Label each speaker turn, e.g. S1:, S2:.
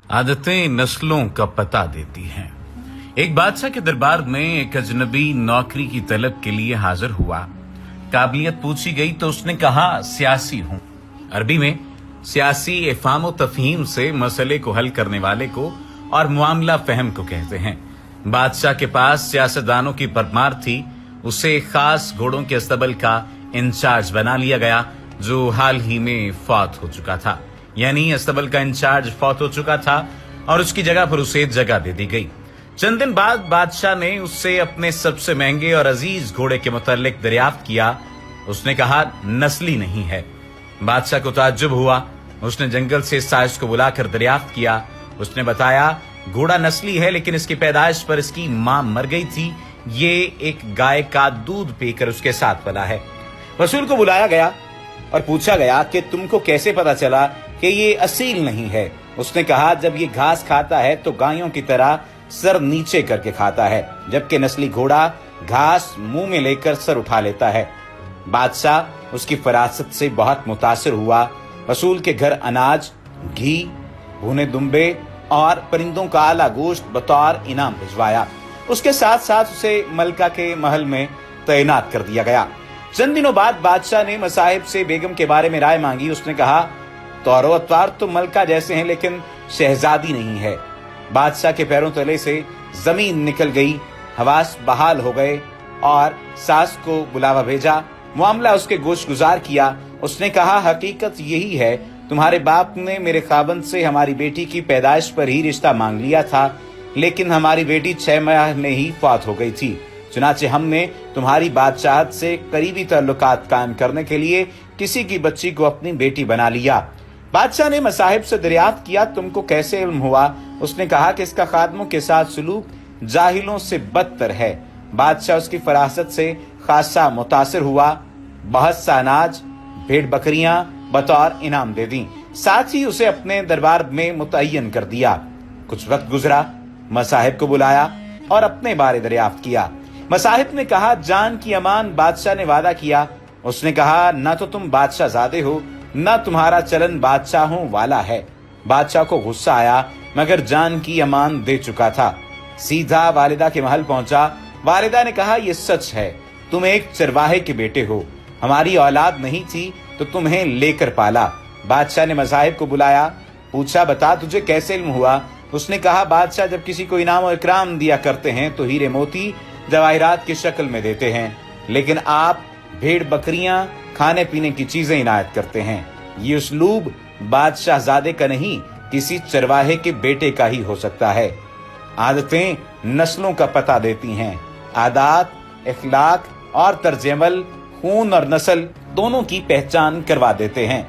S1: आदतें नस्लों का पता देती हैं। एक बादशाह के दरबार में एक अजनबी नौकरी की तलब के लिए हाजिर हुआ। काबिलियत पूछी गई तो उसने कहा सियासी हूं। अरबी में सियासी इफाम तफहीम से मसले को हल करने वाले को और मामला फहम को कहते हैं। बादशाह के पास सियासतदानों की परमार थी। उसे खास घोड़ों के अस्तबल का इंचार्ज बना लिया गया जो हाल ही में फौत हो चुका था। यानी अस्तबल का इंचार्ज फौत हो चुका था और उसकी जगह पर उसे जगह दे दी गई। चंद दिन बाद बादशाह ने उससे अपने सबसे महंगे और अजीज घोड़े के मुतालिक दरियाफ्त किया। उसने कहा नस्ली नहीं है। बादशाह को ताज्जुब हुआ। उसने जंगल से साजिश को बुलाकर दरियाफ्त किया। उसने बताया घोड़ा नस्ली है लेकिन इसकी पैदाइश पर इसकी मां मर गई थी। ये एक गाय का दूध पीकर उसके साथ पला है। रसूल को बुलाया गया और पूछा गया कि तुमको कैसे पता चला कि ये असील नहीं है। उसने कहा जब ये घास खाता है तो गायों की तरह सर नीचे करके खाता है, जबकि नस्ली घोड़ा घास मुंह में लेकर सर उठा लेता है। बादशाह उसकी फरासत से बहुत मुतासिर हुआ। रसूल के घर अनाज, घी, भुने दुम्बे और परिंदों का आला गोश्त बतौर इनाम भिजवाया। उसके साथ साथ उसे मलका के महल में तैनात कर दिया गया। चंद दिनों बाद बादशाह ने मसाहिब से बेगम के बारे में राय मांगी। उसने कहा तौरो अतवार तो मलका जैसे हैं लेकिन शहजादी नहीं है। बादशाह के पैरों तले से जमीन निकल गई। हवास बहाल हो गए और सास को बुलावा भेजा। मामला उसके गोश गुजार किया। उसने कहा हकीकत यही है, तुम्हारे बाप ने मेरे खाबंद से हमारी बेटी की पैदाइश पर ही रिश्ता मांग लिया था, लेकिन हमारी बेटी 6 माह में ही फौत हो गई थी। चुनाचे हमने तुम्हारी बादशाहत से करीबी ताल्लुकात कायम करने के लिए किसी की बच्ची को अपनी बेटी बना लिया। बादशाह ने मसाहिब से दरियाफ्त किया तुमको कैसे इल्म हुआ। उसने कहा कि इसका खादमों के साथ सुलूक जाहिलों से बदतर है। बादशाह उसकी फरासत से खासा मुतासिर हुआ। बहुत सा अनाज, भेड़ बकरियां बतौर इनाम दे दी। साथ ही उसे अपने दरबार में मुतय्यन कर दिया। कुछ वक्त गुजरा। मसाहिब को बुलाया और अपने बारे दरियाफ्त किया। मसाहिब ने कहा जान की अमान बादशाह ने वादा किया। उसने कहा न तो तुम बादशाह ज़ादे हो न तुम्हारा चलन बादशाहों वाला है। बादशाह को गुस्सा आया मगर जान की अमान दे चुका था। सीधा वालिदा के महल पहुंचा। वालिदा ने कहा यह सच है, तुम एक चरवाहे के बेटे हो। हमारी औलाद नहीं थी तो तुम्हें लेकर पाला। बादशाह ने मसाहिब को बुलाया। पूछा बता तुझे कैसे इल्म हुआ। उसने कहा बादशाह जब किसी को इनाम और इकराम दिया करते हैं तो हीरे मोती जवाहिरात की शक्ल में देते हैं, लेकिन आप भेड़ बकरियां खाने पीने की चीजें इनायत करते हैं। ये उसलूब बादशाहजादे का नहीं किसी चरवाहे के बेटे का ही हो सकता है। आदतें नस्लों का पता देती हैं। आदात, इखलाक और तर्ज अमल खून और नस्ल दोनों की पहचान करवा देते हैं।